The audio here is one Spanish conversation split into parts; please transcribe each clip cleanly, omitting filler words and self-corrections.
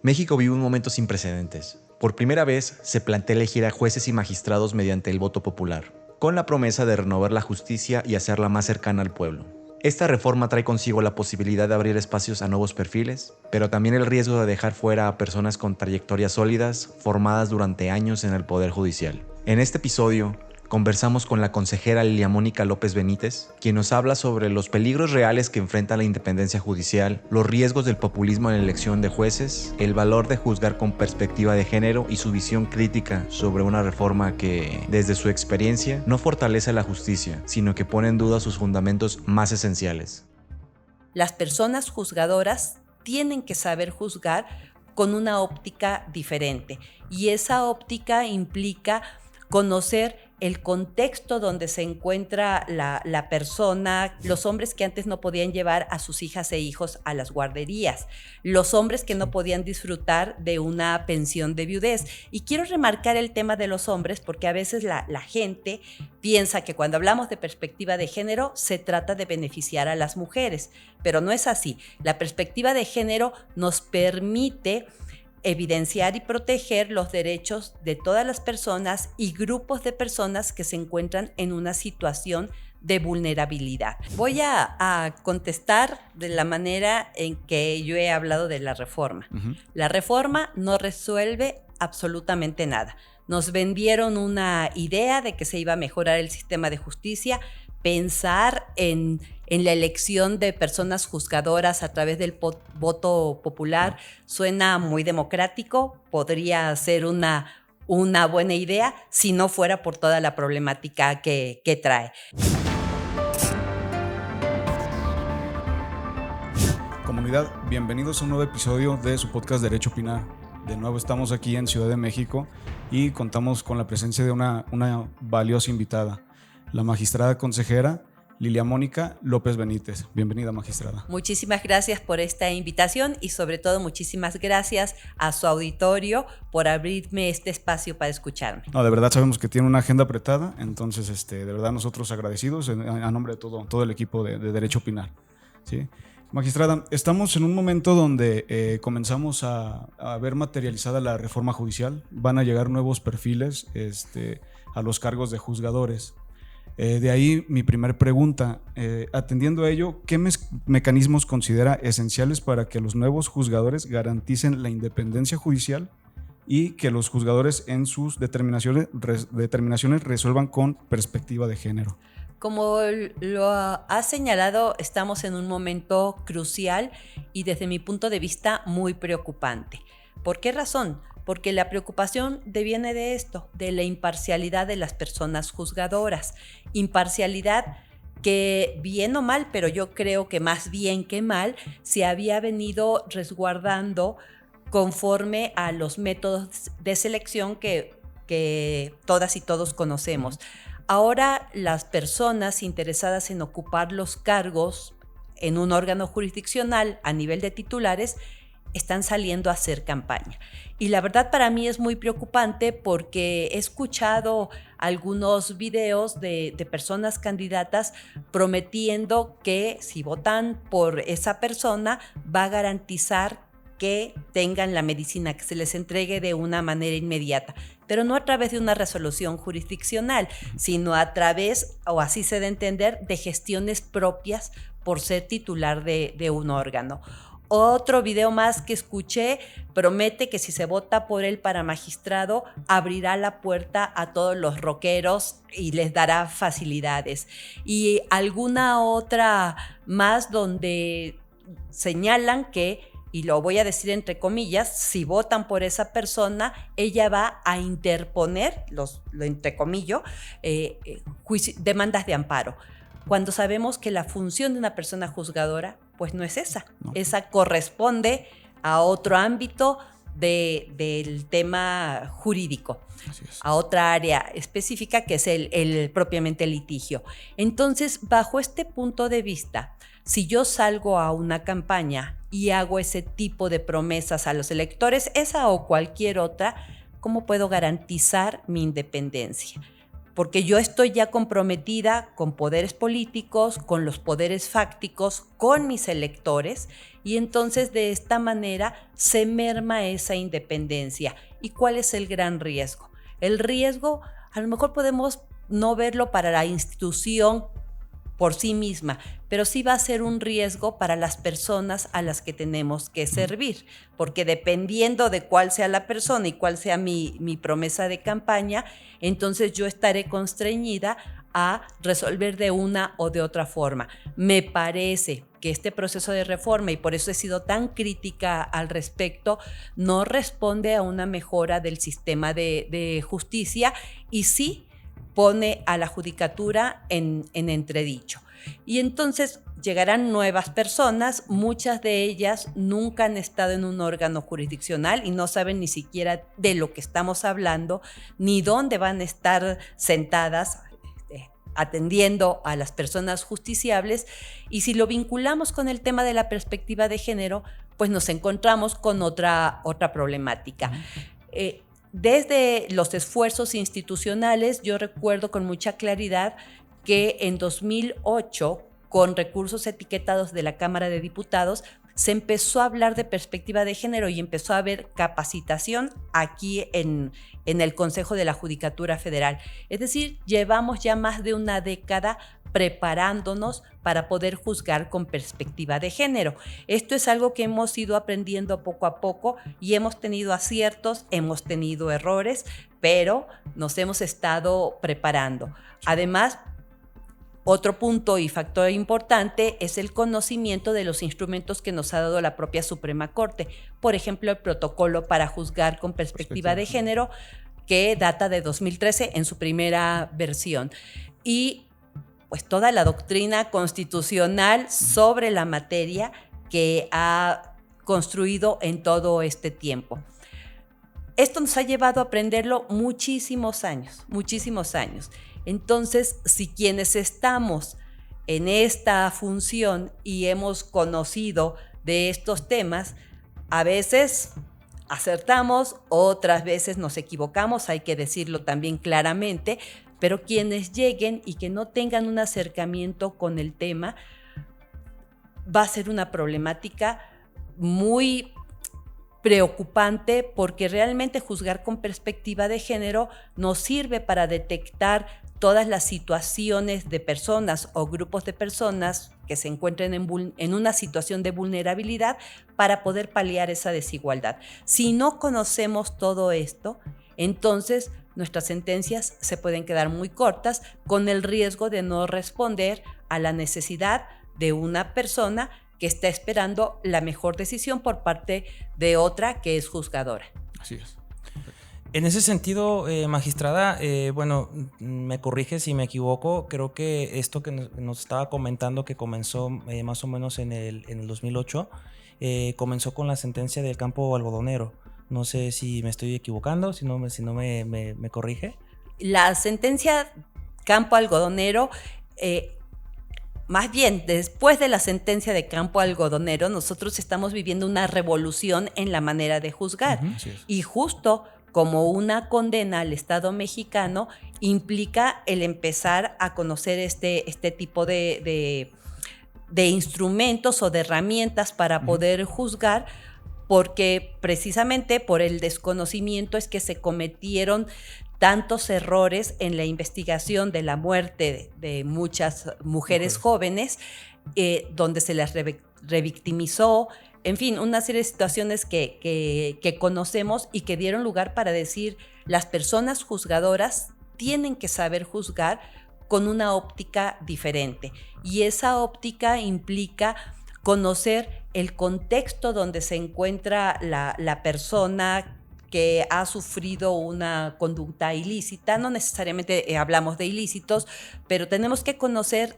México vive un momento sin precedentes. Por primera vez se plantea elegir a jueces y magistrados mediante el voto popular, con la promesa de renovar la justicia y hacerla más cercana al pueblo. Esta reforma trae consigo la posibilidad de abrir espacios a nuevos perfiles, pero también el riesgo de dejar fuera a personas con trayectorias sólidas, formadas durante años en el Poder Judicial. En este episodio, conversamos con la consejera Lilia Mónica López Benítez, quien nos habla sobre los peligros reales que enfrenta la independencia judicial, los riesgos del populismo en la elección de jueces, el valor de juzgar con perspectiva de género y su visión crítica sobre una reforma que, desde su experiencia, no fortalece la justicia, sino que pone en duda sus fundamentos más esenciales. Las personas juzgadoras tienen que saber juzgar con una óptica diferente, y esa óptica implica conocer el contexto donde se encuentra la persona, los hombres que antes no podían llevar a sus hijas e hijos a las guarderías, los hombres que no podían disfrutar de una pensión de viudez. Y quiero remarcar el tema de los hombres porque a veces la gente piensa que cuando hablamos de perspectiva de género se trata de beneficiar a las mujeres, pero no es así. La perspectiva de género nos permite evidenciar y proteger los derechos de todas las personas y grupos de personas que se encuentran en una situación de vulnerabilidad. Voy a contestar de la manera en que yo he hablado de la reforma. La reforma no resuelve absolutamente nada. Nos vendieron una idea de que se iba a mejorar el sistema de justicia. Pensar en la elección de personas juzgadoras a través del voto popular suena muy democrático, podría ser una buena idea si no fuera por toda la problemática que trae. Comunidad, bienvenidos a un nuevo episodio de su podcast Derecho a Opinar. De nuevo estamos aquí en Ciudad de México y contamos con la presencia de una valiosa invitada, la magistrada consejera Lilia Mónica López Benítez. Bienvenida, magistrada. Muchísimas gracias por esta invitación y sobre todo muchísimas gracias a su auditorio por abrirme este espacio para escucharme. No, de verdad sabemos que tiene una agenda apretada, entonces de verdad nosotros agradecidos a nombre de todo el equipo de Derecho a Opinar. ¿Sí? Magistrada, estamos en un momento donde comenzamos a ver materializada la reforma judicial. Van a llegar nuevos perfiles a los cargos de juzgadores. De ahí mi primer pregunta, atendiendo a ello, ¿qué mecanismos considera esenciales para que los nuevos juzgadores garanticen la independencia judicial y que los juzgadores en sus determinaciones resuelvan con perspectiva de género? Como lo ha señalado, estamos en un momento crucial y desde mi punto de vista muy preocupante. ¿Por qué razón? Porque la preocupación deviene de esto, de la imparcialidad de las personas juzgadoras. Imparcialidad que bien o mal, pero yo creo que más bien que mal, se había venido resguardando conforme a los métodos de selección que todas y todos conocemos. Ahora las personas interesadas en ocupar los cargos en un órgano jurisdiccional a nivel de titulares están saliendo a hacer campaña. Y la verdad para mí es muy preocupante porque he escuchado algunos videos de personas candidatas prometiendo que si votan por esa persona va a garantizar que tengan la medicina, que se les entregue de una manera inmediata, pero no a través de una resolución jurisdiccional, sino a través, o así se debe entender, de gestiones propias por ser titular de un órgano. Otro video más que escuché promete que si se vota por él para magistrado, abrirá la puerta a todos los rockeros y les dará facilidades. Y alguna otra más donde señalan que, y lo voy a decir entre comillas, si votan por esa persona, ella va a interponer, lo entrecomillo, demandas de amparo. Cuando sabemos que la función de una persona juzgadora, pues no es esa. No. Esa corresponde a otro ámbito del tema jurídico, a otra área específica que es el propiamente el litigio. Entonces, bajo este punto de vista, si yo salgo a una campaña y hago ese tipo de promesas a los electores, esa o cualquier otra, ¿cómo puedo garantizar mi independencia? porque yo estoy ya comprometida con poderes políticos, con los poderes fácticos, con mis electores, y entonces de esta manera se merma esa independencia. ¿Y cuál es el gran riesgo? El riesgo, a lo mejor podemos no verlo para la institución por sí misma, pero sí va a ser un riesgo para las personas a las que tenemos que servir, porque dependiendo de cuál sea la persona y cuál sea mi promesa de campaña, entonces yo estaré constreñida a resolver de una o de otra forma. Me parece que este proceso de reforma, y por eso he sido tan crítica al respecto, no responde a una mejora del sistema de justicia y sí pone a la judicatura en entredicho. Y entonces llegarán nuevas personas, muchas de ellas nunca han estado en un órgano jurisdiccional y no saben ni siquiera de lo que estamos hablando, ni dónde van a estar sentadas atendiendo a las personas justiciables, y si lo vinculamos con el tema de la perspectiva de género, pues nos encontramos con otra problemática. Desde los esfuerzos institucionales, yo recuerdo con mucha claridad que en 2008, con recursos etiquetados de la Cámara de Diputados, se empezó a hablar de perspectiva de género y empezó a haber capacitación aquí en el Consejo de la Judicatura Federal. Es decir, llevamos ya más de una década preparándonos para poder juzgar con perspectiva de género. Esto es algo que hemos ido aprendiendo poco a poco y hemos tenido aciertos, hemos tenido errores, pero nos hemos estado preparando. Además, otro punto y factor importante es el conocimiento de los instrumentos que nos ha dado la propia Suprema Corte. Por ejemplo, el protocolo para juzgar con perspectiva de género, que data de 2013 en su primera versión. Y pues toda la doctrina constitucional sobre la materia que ha construido en todo este tiempo. Esto nos ha llevado a aprenderlo muchísimos años. Entonces, si quienes estamos en esta función y hemos conocido de estos temas, a veces acertamos, otras veces nos equivocamos, hay que decirlo también claramente, pero quienes lleguen y que no tengan un acercamiento con el tema, va a ser una problemática muy preocupante, porque realmente juzgar con perspectiva de género nos sirve para detectar todas las situaciones de personas o grupos de personas que se encuentren en una situación de vulnerabilidad para poder paliar esa desigualdad. Si no conocemos todo esto, entonces nuestras sentencias se pueden quedar muy cortas, con el riesgo de no responder a la necesidad de una persona que está esperando la mejor decisión por parte de otra que es juzgadora. Así es. En ese sentido, magistrada, bueno, me corrige si me equivoco, creo que esto que nos estaba comentando, que comenzó más o menos en el 2008, comenzó con la sentencia del campo algodonero. No sé si me estoy equivocando, si no me corrige. La sentencia campo algodonero, más bien, después de la sentencia de campo algodonero, nosotros estamos viviendo una revolución en la manera de juzgar. Y justo como una condena al Estado mexicano implica el empezar a conocer este tipo de instrumentos o de herramientas para poder juzgar, porque precisamente por el desconocimiento es que se cometieron tantos errores en la investigación de la muerte de muchas mujeres jóvenes, donde se las revictimizó. En fin, una serie de situaciones que conocemos y que dieron lugar para decir, las personas juzgadoras tienen que saber juzgar con una óptica diferente. Y esa óptica implica conocer el contexto donde se encuentra la persona que ha sufrido una conducta ilícita. No necesariamente hablamos de ilícitos, pero tenemos que conocer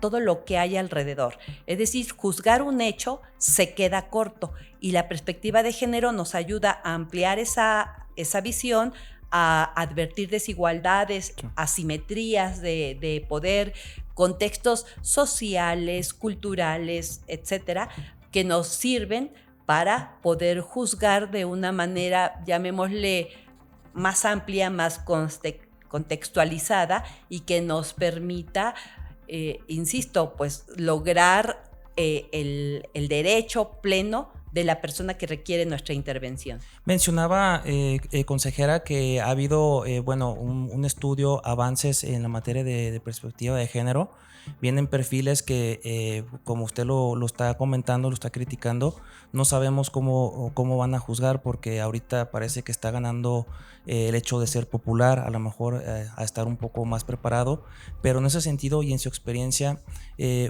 todo lo que hay alrededor. Es decir, juzgar un hecho se queda corto, y la perspectiva de género nos ayuda a ampliar esa visión, a advertir desigualdades, asimetrías de poder, contextos sociales, culturales, etcétera, que nos sirven para poder juzgar de una manera, llamémosle, más amplia, más contextualizada y que nos permita, insisto, pues lograr el derecho pleno de la persona que requiere nuestra intervención. Mencionaba, consejera, que ha habido un estudio, avances en la materia de perspectiva de género. Vienen perfiles que, como usted lo está comentando, lo está criticando, no sabemos cómo van a juzgar, porque ahorita parece que está ganando el hecho de ser popular, a lo mejor a estar un poco más preparado, pero en ese sentido y en su experiencia,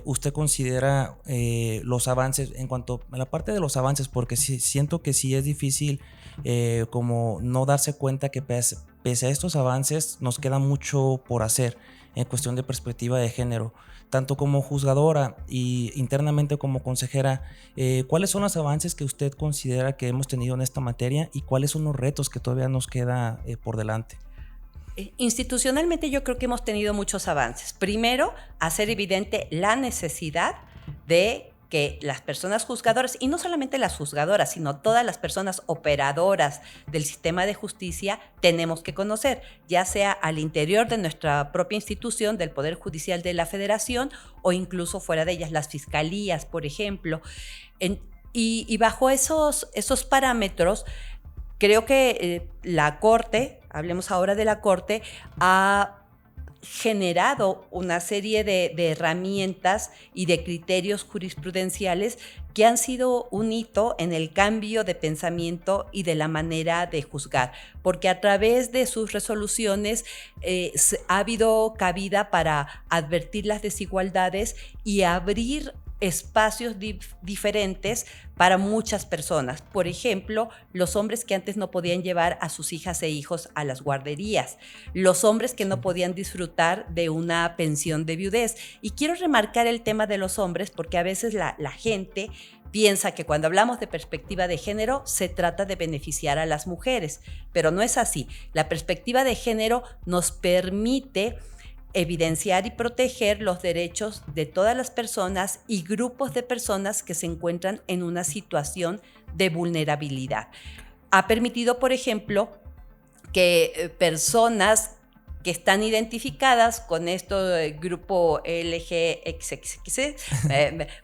¿usted considera los avances, en cuanto a la parte de los avances, porque siento que sí es difícil como no darse cuenta que pese a estos avances nos queda mucho por hacer en cuestión de perspectiva de género, tanto como juzgadora y internamente como consejera? ¿Cuáles son los avances que usted considera que hemos tenido en esta materia y cuáles son los retos que todavía nos queda por delante? Institucionalmente yo creo que hemos tenido muchos avances. Primero, hacer evidente la necesidad de que las personas juzgadoras, y no solamente las juzgadoras, sino todas las personas operadoras del sistema de justicia, tenemos que conocer, ya sea al interior de nuestra propia institución, del Poder Judicial de la Federación, o incluso fuera de ellas, las fiscalías, por ejemplo. Y bajo esos parámetros, creo que la Corte, hablemos ahora de la Corte, ha generado una serie de herramientas y de criterios jurisprudenciales que han sido un hito en el cambio de pensamiento y de la manera de juzgar, porque a través de sus resoluciones ha habido cabida para advertir las desigualdades y abrir espacios diferentes para muchas personas. Por ejemplo, los hombres que antes no podían llevar a sus hijas e hijos a las guarderías, los hombres que no podían disfrutar de una pensión de viudez. Y quiero remarcar el tema de los hombres porque a veces la gente piensa que cuando hablamos de perspectiva de género se trata de beneficiar a las mujeres, pero no es así. La perspectiva de género nos permite evidenciar y proteger los derechos de todas las personas y grupos de personas que se encuentran en una situación de vulnerabilidad. Ha permitido, por ejemplo, que personas que están identificadas con grupo LGXX,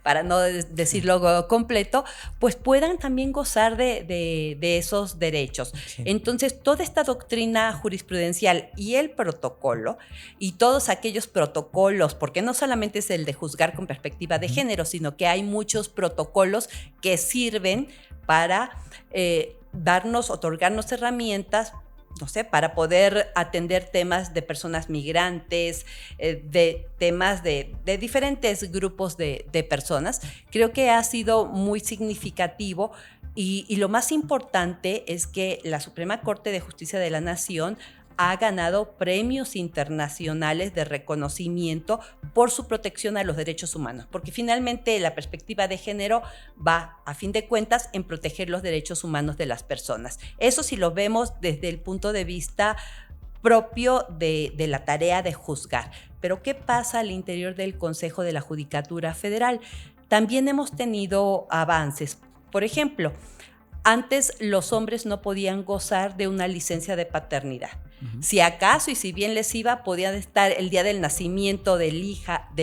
para no decirlo completo, pues puedan también gozar de esos derechos. Sí. Entonces, toda esta doctrina jurisprudencial y el protocolo, y todos aquellos protocolos, porque no solamente es el de juzgar con perspectiva de género, sino que hay muchos protocolos que sirven para otorgarnos herramientas, no sé, para poder atender temas de personas migrantes, de temas de diferentes grupos de personas. Creo que ha sido muy significativo y lo más importante es que la Suprema Corte de Justicia de la Nación ha ganado premios internacionales de reconocimiento por su protección a los derechos humanos, porque finalmente la perspectiva de género va, a fin de cuentas, en proteger los derechos humanos de las personas. Eso sí lo vemos desde el punto de vista propio de la tarea de juzgar. Pero ¿qué pasa al interior del Consejo de la Judicatura Federal? También hemos tenido avances. Por ejemplo, antes los hombres no podían gozar de una licencia de paternidad. Uh-huh. Si acaso y si bien les iba, podían estar el día del nacimiento de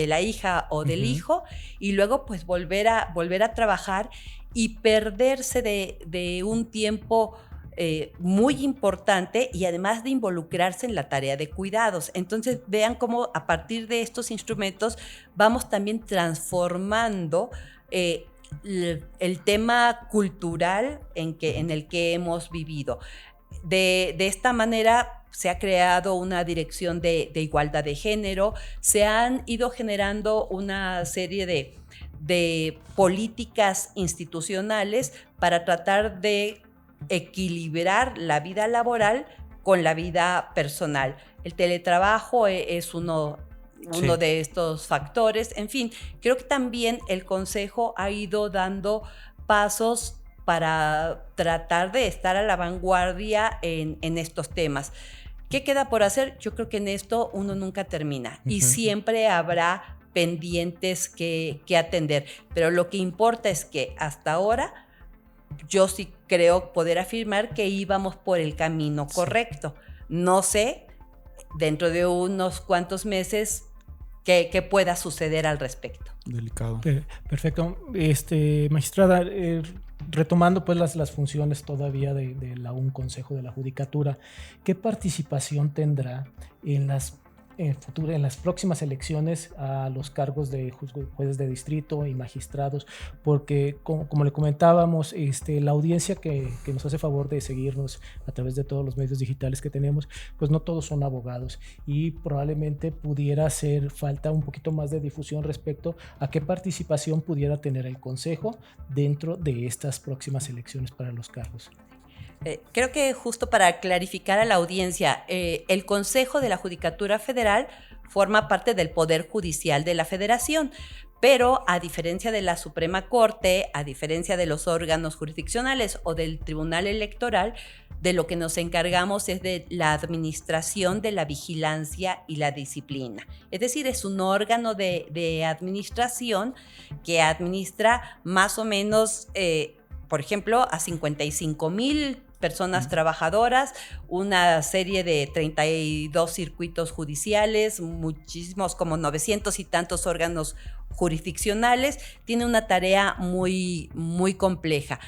la hija o del uh-huh. hijo, y luego pues volver a trabajar y perderse de un tiempo muy importante, y además de involucrarse en la tarea de cuidados. Entonces vean cómo a partir de estos instrumentos vamos también transformando el tema cultural en el que hemos vivido. De esta manera se ha creado una dirección de igualdad de género, se han ido generando una serie de políticas institucionales para tratar de equilibrar la vida laboral con la vida personal. El teletrabajo es uno de estos factores. En fin, creo que también el Consejo ha ido dando pasos para tratar de estar a la vanguardia en estos temas. ¿Qué queda por hacer? Yo creo que en esto uno nunca termina y siempre habrá pendientes que atender. Pero lo que importa es que hasta ahora yo sí creo poder afirmar que íbamos por el camino correcto. No sé dentro de unos cuantos meses qué pueda suceder al respecto. Delicado. Perfecto. Magistrada, retomando pues las funciones todavía de un Consejo de la Judicatura, ¿qué participación tendrá en las próximas elecciones a los cargos de jueces de distrito y magistrados? Porque como le comentábamos, la audiencia que nos hace favor de seguirnos a través de todos los medios digitales que tenemos, pues no todos son abogados, y probablemente pudiera hacer falta un poquito más de difusión respecto a qué participación pudiera tener el Consejo dentro de estas próximas elecciones para los cargos. Creo que justo para clarificar a la audiencia, el Consejo de la Judicatura Federal forma parte del Poder Judicial de la Federación, pero a diferencia de la Suprema Corte, a diferencia de los órganos jurisdiccionales o del Tribunal Electoral, de lo que nos encargamos es de la administración de la vigilancia y la disciplina. Es decir, es un órgano de administración que administra más o menos, por ejemplo, a 55,000 personas trabajadoras, una serie de 32 circuitos judiciales, muchísimos, como 900 y tantos órganos jurisdiccionales. Tiene una tarea muy, muy compleja.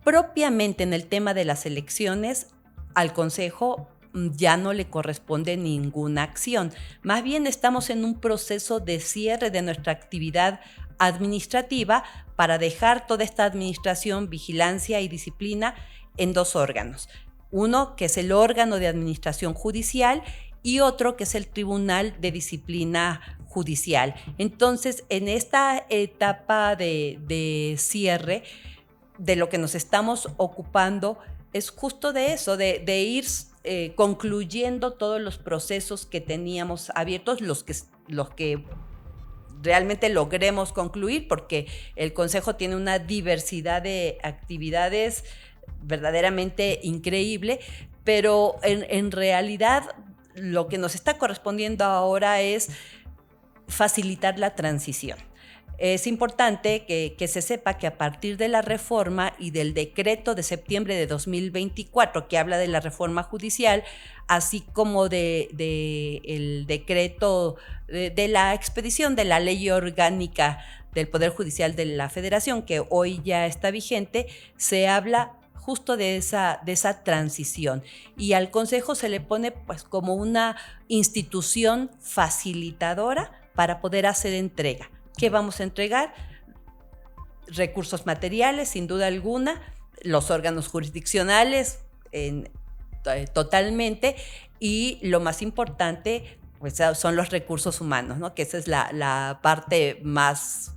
Propiamente en el tema de las elecciones, al Consejo ya no le corresponde ninguna acción. Más bien estamos en un proceso de cierre de nuestra actividad administrativa para dejar toda esta administración, vigilancia y disciplina en dos órganos. Uno, que es el órgano de administración judicial, y otro, que es el Tribunal de Disciplina Judicial. Entonces, en esta etapa de cierre, de lo que nos estamos ocupando es justo de eso, de ir concluyendo todos los procesos que teníamos abiertos, los que realmente logremos concluir, porque el Consejo tiene una diversidad de actividades verdaderamente increíble, pero en realidad lo que nos está correspondiendo ahora es facilitar la transición. Es importante que se sepa que a partir de la reforma y del decreto de septiembre de 2024 que habla de la reforma judicial, así como el decreto de la expedición de la ley orgánica del Poder Judicial de la Federación, que hoy ya está vigente, se habla justo de esa transición, y al Consejo se le pone pues como una institución facilitadora para poder hacer entrega. ¿Qué vamos a entregar? Recursos materiales, sin duda alguna, los órganos jurisdiccionales totalmente, y lo más importante pues, son los recursos humanos, ¿no? Que esa es la parte más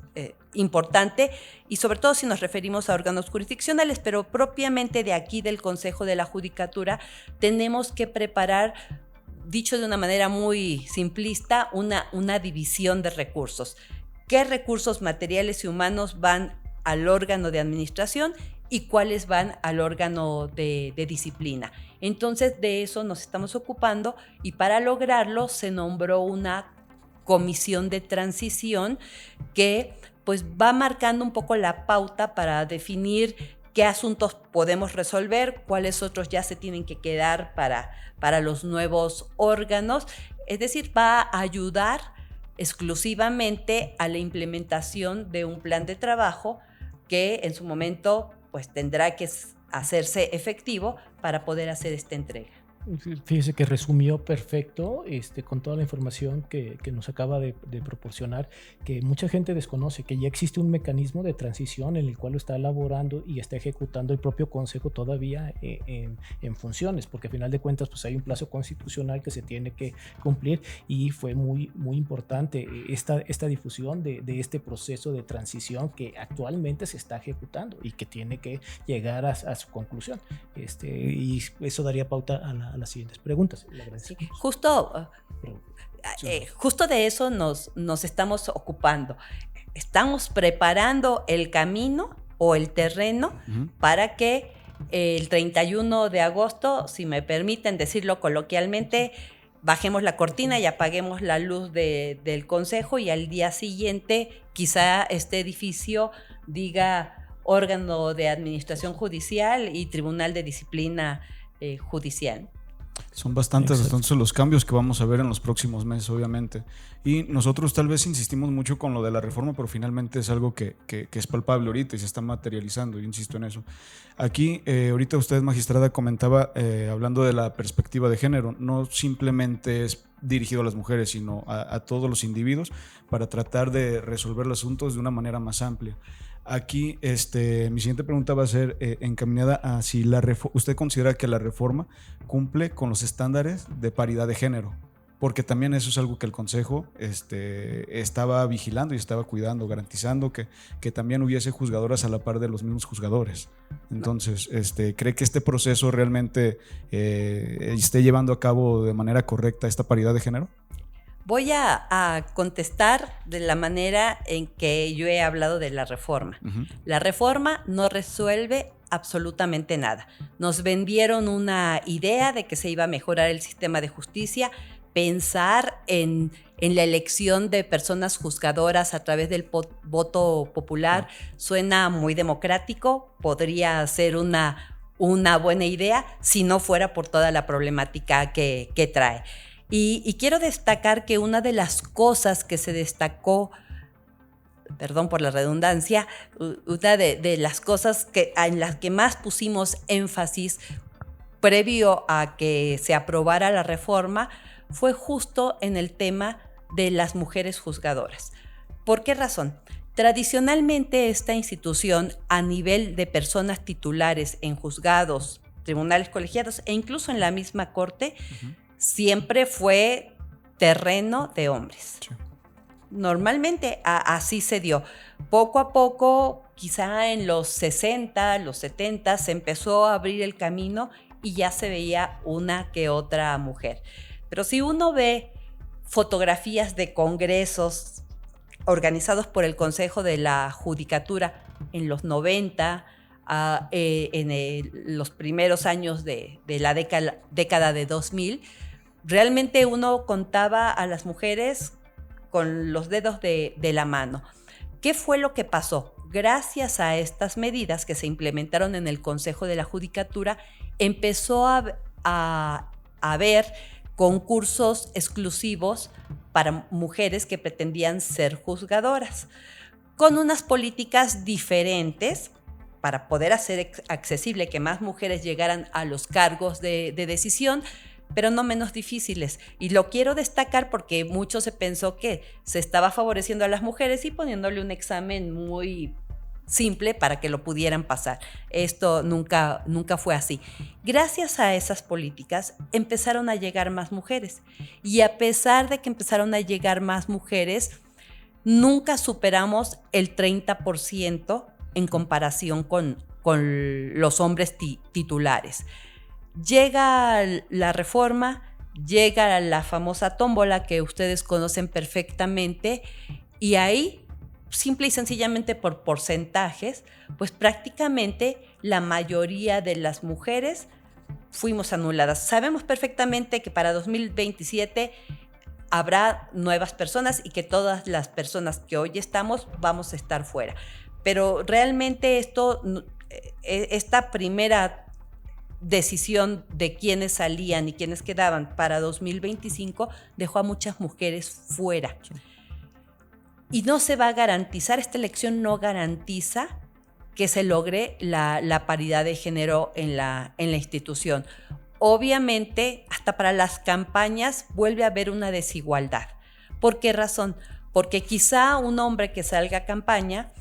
importante, y sobre todo si nos referimos a órganos jurisdiccionales, pero propiamente de aquí del Consejo de la Judicatura tenemos que preparar, dicho de una manera muy simplista, una división de recursos. ¿Qué recursos materiales y humanos van al órgano de administración y cuáles van al órgano de disciplina? Entonces, de eso nos estamos ocupando, y para lograrlo se nombró una comisión de transición que pues va marcando un poco la pauta para definir qué asuntos podemos resolver, cuáles otros ya se tienen que quedar para los nuevos órganos. Es decir, va a ayudar exclusivamente a la implementación de un plan de trabajo que en su momento pues tendrá que hacerse efectivo para poder hacer esta entrega. Fíjese que resumió perfecto con toda la información que nos acaba de proporcionar, que mucha gente desconoce, que ya existe un mecanismo de transición en el cual lo está elaborando y está ejecutando el propio Consejo todavía en funciones, porque al final de cuentas pues hay un plazo constitucional que se tiene que cumplir, y fue muy, muy importante esta difusión de este proceso de transición que actualmente se está ejecutando y que tiene que llegar a su conclusión. Y eso daría pauta a las siguientes preguntas. Sí, justo de eso nos estamos ocupando. Estamos preparando el camino o el terreno para que el 31 de agosto, si me permiten decirlo coloquialmente, bajemos la cortina y apaguemos la luz del Consejo, y al día siguiente quizá este edificio diga órgano de administración judicial y tribunal de disciplina judicial. Son bastantes los cambios que vamos a ver en los próximos meses, obviamente. Y nosotros tal vez insistimos mucho con lo de la reforma, pero finalmente es algo que es palpable ahorita y se está materializando, yo insisto en eso. Aquí, ahorita usted, magistrada, comentaba, hablando de la perspectiva de género, no simplemente es dirigido a las mujeres, sino a todos los individuos para tratar de resolver los asuntos de una manera más amplia. Aquí, mi siguiente pregunta va a ser encaminada a si usted considera que la reforma cumple con los estándares de paridad de género, porque también eso es algo que el Consejo estaba vigilando y estaba cuidando, garantizando que también hubiese juzgadoras a la par de los mismos juzgadores. Entonces, ¿cree que este proceso realmente esté llevando a cabo de manera correcta esta paridad de género? Voy a contestar de la manera en que yo he hablado de la reforma. Uh-huh. La reforma no resuelve absolutamente nada. Nos vendieron una idea de que se iba a mejorar el sistema de justicia, pensar en la elección de personas juzgadoras a través del voto popular suena muy democrático, podría ser una buena idea si no fuera por toda la problemática que trae. Y quiero destacar que una de las cosas que se destacó, perdón por la redundancia, una de las cosas en las que más pusimos énfasis previo a que se aprobara la reforma fue justo en el tema de las mujeres juzgadoras. ¿Por qué razón? Tradicionalmente esta institución, a nivel de personas titulares en juzgados, tribunales colegiados e incluso en la misma corte, uh-huh, siempre fue terreno de hombres. Sí. Normalmente así se dio. Poco a poco, quizá en los 60, los 70, se empezó a abrir el camino y ya se veía una que otra mujer. Pero si uno ve fotografías de congresos organizados por el Consejo de la Judicatura en los 90, los primeros años de la década de 2000, realmente uno contaba a las mujeres con los dedos de la mano. ¿Qué fue lo que pasó? Gracias a estas medidas que se implementaron en el Consejo de la Judicatura, empezó a haber concursos exclusivos para mujeres que pretendían ser juzgadoras, con unas políticas diferentes para poder hacer accesible que más mujeres llegaran a los cargos de decisión, pero no menos difíciles. Y lo quiero destacar porque mucho se pensó que se estaba favoreciendo a las mujeres y poniéndole un examen muy simple para que lo pudieran pasar. Esto nunca fue así. Gracias a esas políticas empezaron a llegar más mujeres. Y a pesar de que empezaron a llegar más mujeres, nunca superamos el 30% en comparación con los hombres titulares. Llega la reforma, llega la famosa tómbola que ustedes conocen perfectamente y ahí, simple y sencillamente por porcentajes, pues prácticamente la mayoría de las mujeres fuimos anuladas. Sabemos perfectamente que para 2027 habrá nuevas personas y que todas las personas que hoy estamos vamos a estar fuera. Pero realmente esta primera decisión de quiénes salían y quiénes quedaban para 2025 dejó a muchas mujeres fuera. Y no se va a garantizar, esta elección no garantiza que se logre la paridad de género en la institución. Obviamente, hasta para las campañas vuelve a haber una desigualdad. ¿Por qué razón? Porque quizá un hombre que salga a campaña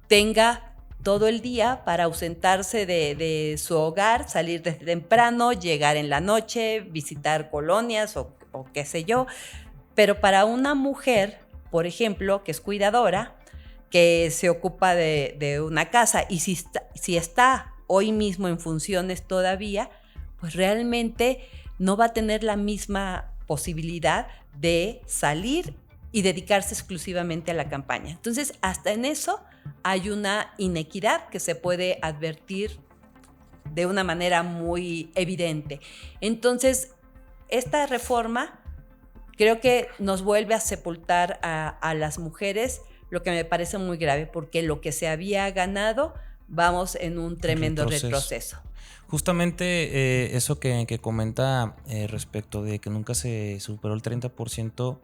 tenga todo el día para ausentarse de su hogar, salir desde temprano, llegar en la noche, visitar colonias o qué sé yo. Pero para una mujer, por ejemplo, que es cuidadora, que se ocupa de una casa y si está hoy mismo en funciones todavía, pues realmente no va a tener la misma posibilidad de salir y dedicarse exclusivamente a la campaña. Entonces, hasta en eso hay una inequidad que se puede advertir de una manera muy evidente. Entonces, esta reforma creo que nos vuelve a sepultar a las mujeres, lo que me parece muy grave, porque lo que se había ganado vamos en un tremendo retroceso. Justamente eso que comenta respecto de que nunca se superó el 30%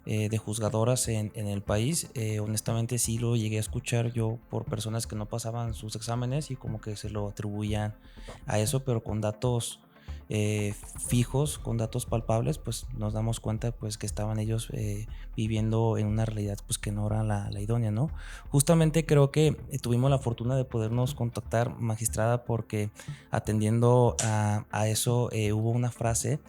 de juzgadoras en el país, honestamente sí lo llegué a escuchar yo por personas que no pasaban sus exámenes y como que se lo atribuían a eso, pero con datos fijos, con datos palpables, pues nos damos cuenta pues que estaban ellos viviendo en una realidad pues que no era la idónea, ¿no? Justamente creo que tuvimos la fortuna de podernos contactar, magistrada, porque atendiendo a eso hubo una frase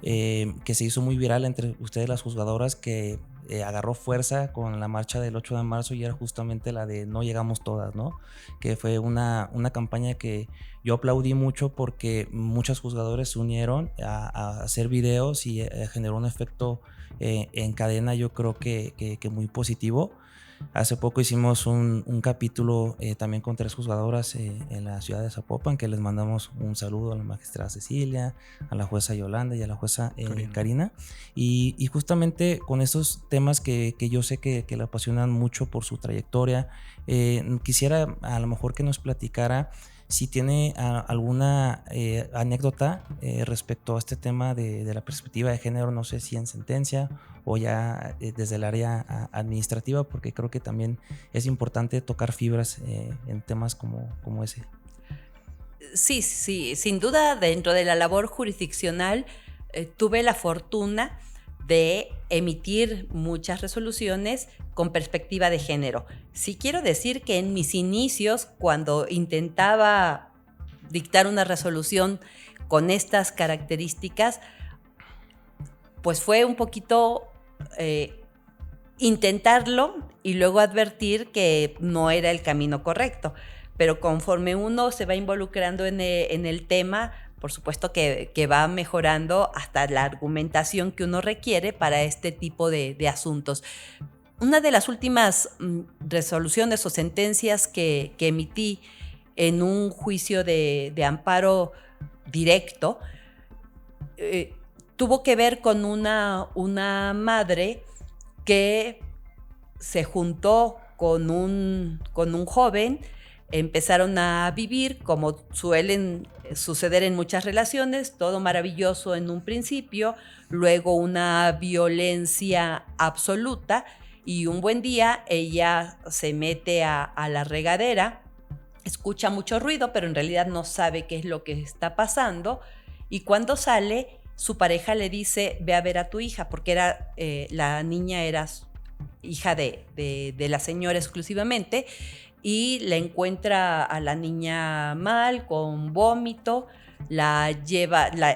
que se hizo muy viral entre ustedes las juzgadoras, que agarró fuerza con la marcha del 8 de marzo y era justamente la de no llegamos todas, ¿no? Que fue una campaña que yo aplaudí mucho porque muchos juzgadores se unieron a hacer videos y generó un efecto en cadena, yo creo que muy positivo. Hace poco hicimos un capítulo también con 3 juzgadoras en la ciudad de Zapopan, que les mandamos un saludo a la magistrada Cecilia, a la jueza Yolanda y a la jueza Karina. Y justamente con estos temas que yo sé que le apasionan mucho por su trayectoria, quisiera a lo mejor que nos platicara si tiene alguna anécdota respecto a este tema de la perspectiva de género, no sé si en sentencia o ya desde el área administrativa, porque creo que también es importante tocar fibras en temas como ese. Sí, sin duda dentro de la labor jurisdiccional tuve la fortuna de emitir muchas resoluciones con perspectiva de género. Sí quiero decir que en mis inicios, cuando intentaba dictar una resolución con estas características, pues fue un poquito intentarlo y luego advertir que no era el camino correcto. Pero conforme uno se va involucrando en el tema, por supuesto que va mejorando hasta la argumentación que uno requiere para este tipo de asuntos. Una de las últimas resoluciones o sentencias que emití en un juicio de amparo directo tuvo que ver con una madre que se juntó con un joven. Empezaron a vivir como suelen suceder en muchas relaciones, todo maravilloso en un principio, luego una violencia absoluta y un buen día ella se mete a la regadera, escucha mucho ruido, pero en realidad no sabe qué es lo que está pasando y cuando sale, su pareja le dice, ve a ver a tu hija, porque la niña era hija de la señora exclusivamente, y la encuentra a la niña mal, con vómito, la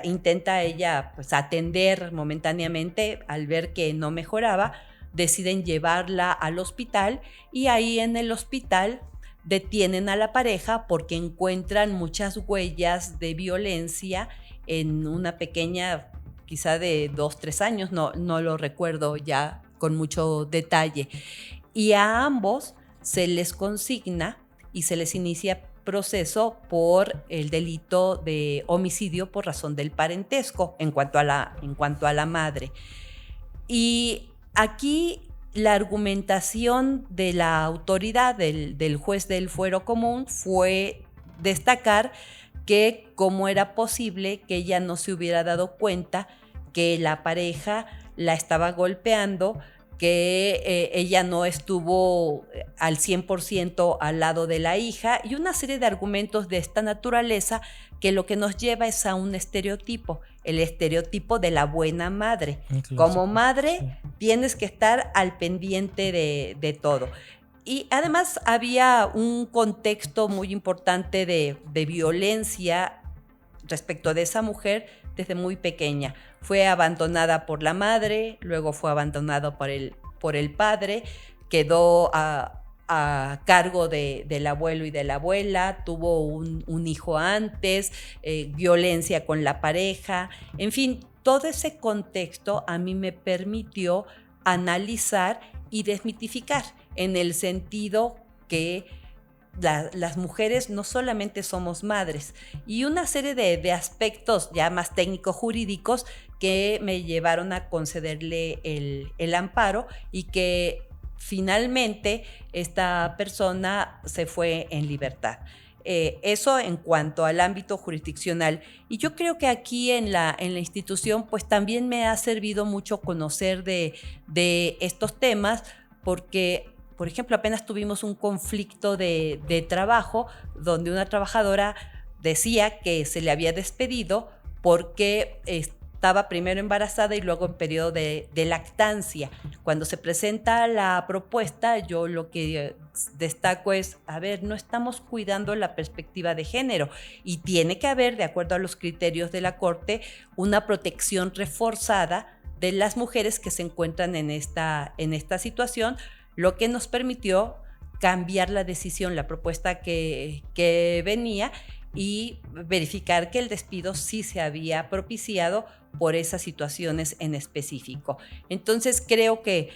intenta ella pues atender momentáneamente. Al ver que no mejoraba, deciden llevarla al hospital y ahí en el hospital detienen a la pareja porque encuentran muchas huellas de violencia en una pequeña, quizá de 2-3 años, no lo recuerdo ya con mucho detalle, y a ambos se les consigna y se les inicia proceso por el delito de homicidio por razón del parentesco en cuanto a la madre. Y aquí la argumentación de la autoridad del juez del fuero común fue destacar que cómo era posible que ella no se hubiera dado cuenta que la pareja la estaba golpeando, que ella no estuvo al 100% al lado de la hija y una serie de argumentos de esta naturaleza que lo que nos lleva es a un estereotipo, el estereotipo de la buena madre. Como madre tienes que estar al pendiente de todo. Y además había un contexto muy importante de violencia respecto de esa mujer desde muy pequeña. Fue abandonada por la madre, luego fue abandonada por el padre, quedó a cargo del abuelo y de la abuela, tuvo un hijo antes, violencia con la pareja, en fin, todo ese contexto a mí me permitió analizar y desmitificar en el sentido que las mujeres no solamente somos madres, y una serie de aspectos ya más técnicos jurídicos que me llevaron a concederle el amparo y que finalmente esta persona se fue en libertad. Eso en cuanto al ámbito jurisdiccional. Y yo creo que aquí en la institución pues también me ha servido mucho conocer de estos temas, porque, por ejemplo, apenas tuvimos un conflicto de trabajo donde una trabajadora decía que se le había despedido porque estaba primero embarazada y luego en periodo de lactancia. Cuando se presenta la propuesta, yo lo que destaco es, a ver, no estamos cuidando la perspectiva de género y tiene que haber, de acuerdo a los criterios de la Corte, una protección reforzada de las mujeres que se encuentran en esta situación, lo que nos permitió cambiar la decisión, la propuesta que venía, y verificar que el despido sí se había propiciado por esas situaciones en específico. Entonces creo que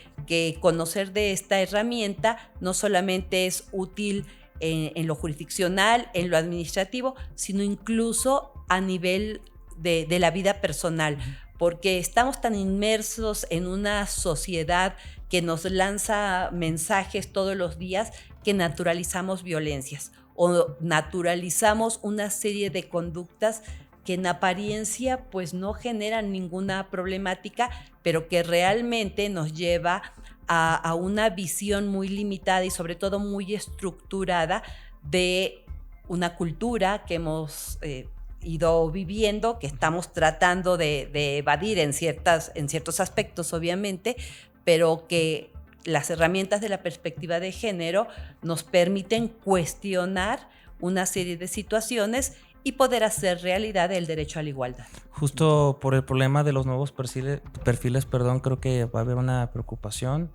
conocer de esta herramienta no solamente es útil en lo jurisdiccional, en lo administrativo, sino incluso a nivel de la vida personal, porque estamos tan inmersos en una sociedad que nos lanza mensajes todos los días que naturalizamos violencias o naturalizamos una serie de conductas que en apariencia pues no generan ninguna problemática, pero que realmente nos lleva a una visión muy limitada y sobre todo muy estructurada de una cultura que hemos ido viviendo, que estamos tratando de evadir en ciertos aspectos, obviamente, pero que las herramientas de la perspectiva de género nos permiten cuestionar una serie de situaciones y poder hacer realidad el derecho a la igualdad. Justo por el problema de los nuevos perfiles, creo que va a haber una preocupación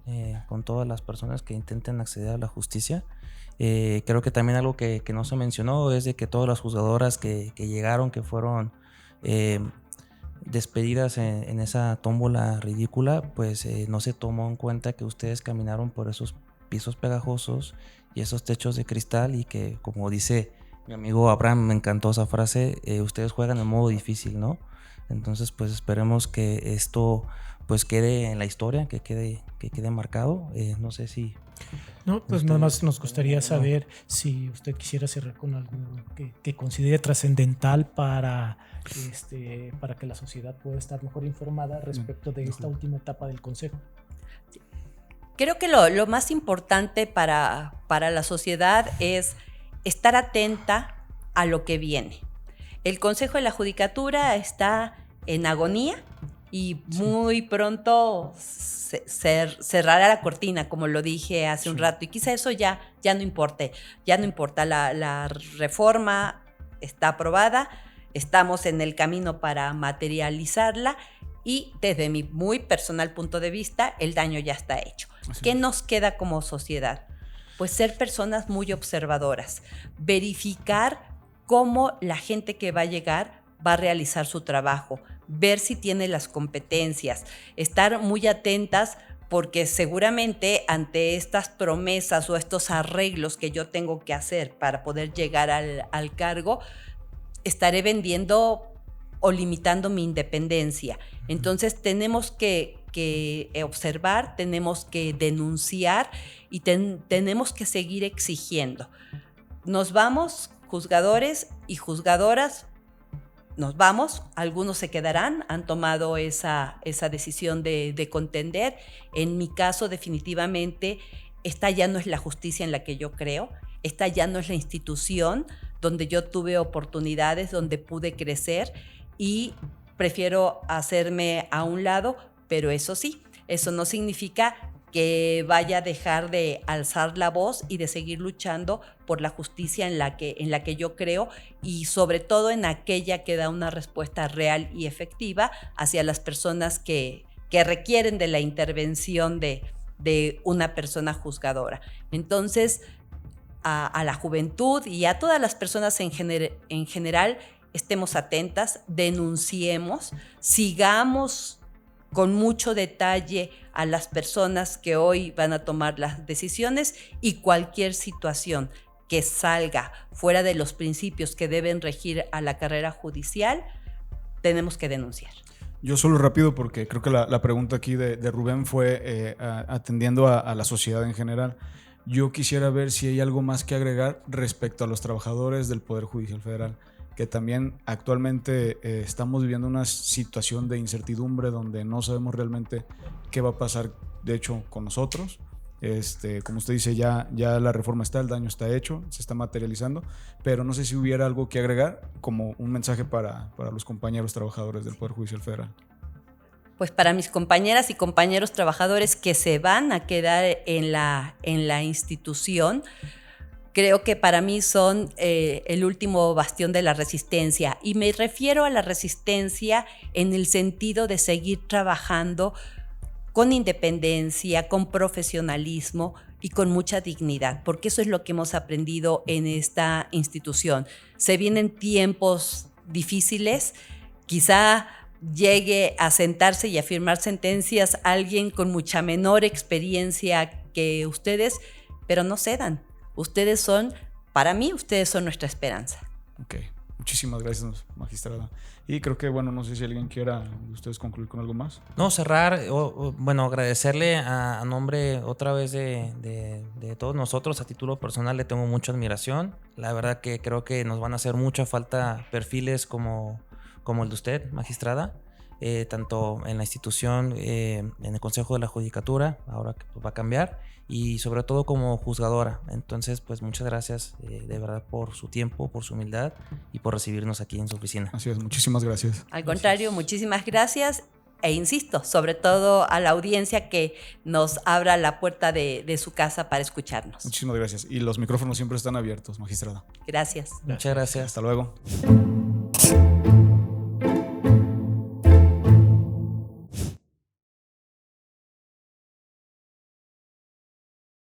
con todas las personas que intenten acceder a la justicia. Creo que también algo que no se mencionó es de que todas las juzgadoras que llegaron, que fueron despedidas en esa tómbola ridícula, pues no se tomó en cuenta que ustedes caminaron por esos pisos pegajosos y esos techos de cristal, y que, como dice mi amigo Abraham, me encantó esa frase, ustedes juegan en modo difícil, ¿no? Entonces pues esperemos que esto pues quede en la historia, que quede marcado. No sé si... No, pues nada más nos gustaría saber si usted quisiera cerrar con algo que considere trascendental para que la sociedad pueda estar mejor informada respecto de esta última etapa del Consejo. Creo que lo más importante para la sociedad es estar atenta a lo que viene. El Consejo de la Judicatura está en agonía y muy pronto cerrará la cortina, como lo dije hace un rato, y quizá eso ya no importe, la reforma está aprobada, estamos en el camino para materializarla y desde mi muy personal punto de vista el daño ya está hecho. ¿Qué nos queda como sociedad? Pues ser personas muy observadoras, verificar cómo la gente que va a llegar va a realizar su trabajo, ver si tiene las competencias, estar muy atentas, porque seguramente ante estas promesas o estos arreglos que yo tengo que hacer para poder llegar al cargo, estaré vendiendo o limitando mi independencia. Entonces tenemos que observar, tenemos que denunciar y tenemos que seguir exigiendo. Nos vamos, juzgadores y juzgadoras, nos vamos, algunos se quedarán, han tomado esa decisión de contender. En mi caso, definitivamente, esta ya no es la justicia en la que yo creo, esta ya no es la institución donde yo tuve oportunidades, donde pude crecer, y prefiero hacerme a un lado, pero eso sí, eso no significa que vaya a dejar de alzar la voz y de seguir luchando por la justicia en la que yo creo, y sobre todo en aquella que da una respuesta real y efectiva hacia las personas que requieren de la intervención de una persona juzgadora. Entonces, a la juventud y a todas las personas en general, estemos atentas, denunciemos, sigamos con mucho detalle a las personas que hoy van a tomar las decisiones, y cualquier situación que salga fuera de los principios que deben regir a la carrera judicial, tenemos que denunciar. Yo solo rápido, porque creo que la pregunta aquí de Rubén fue atendiendo a la sociedad en general. Yo quisiera ver si hay algo más que agregar respecto a los trabajadores del Poder Judicial Federal, que también actualmente estamos viviendo una situación de incertidumbre donde no sabemos realmente qué va a pasar, de hecho, con nosotros. Como usted dice, ya la reforma está, el daño está hecho, se está materializando, pero no sé si hubiera algo que agregar como un mensaje para los compañeros trabajadores del Poder Judicial Federal. Pues para mis compañeras y compañeros trabajadores que se van a quedar en la institución, creo que para mí son el último bastión de la resistencia. Y me refiero a la resistencia en el sentido de seguir trabajando con independencia, con profesionalismo y con mucha dignidad, porque eso es lo que hemos aprendido en esta institución. Se vienen tiempos difíciles, quizá llegue a sentarse y a firmar sentencias alguien con mucha menor experiencia que ustedes, pero no cedan. Ustedes son, para mí, ustedes son nuestra esperanza. Ok, muchísimas gracias, magistrada. Y creo que, bueno, no sé si alguien quiera ustedes concluir con algo más. No, cerrar, bueno, agradecerle a nombre otra vez de todos nosotros, a título personal le tengo mucha admiración. La verdad que creo que nos van a hacer mucha falta perfiles como el de usted, magistrada, tanto en la institución, en el Consejo de la Judicatura, ahora que va a cambiar, y sobre todo como juzgadora. Entonces, pues muchas gracias de verdad por su tiempo, por su humildad y por recibirnos aquí en su oficina. Así es, muchísimas gracias. Al contrario, muchísimas gracias e insisto, sobre todo a la audiencia que nos abra la puerta de su casa para escucharnos. Muchísimas gracias. Y los micrófonos siempre están abiertos, magistrada. Gracias. Muchas gracias. Hasta luego.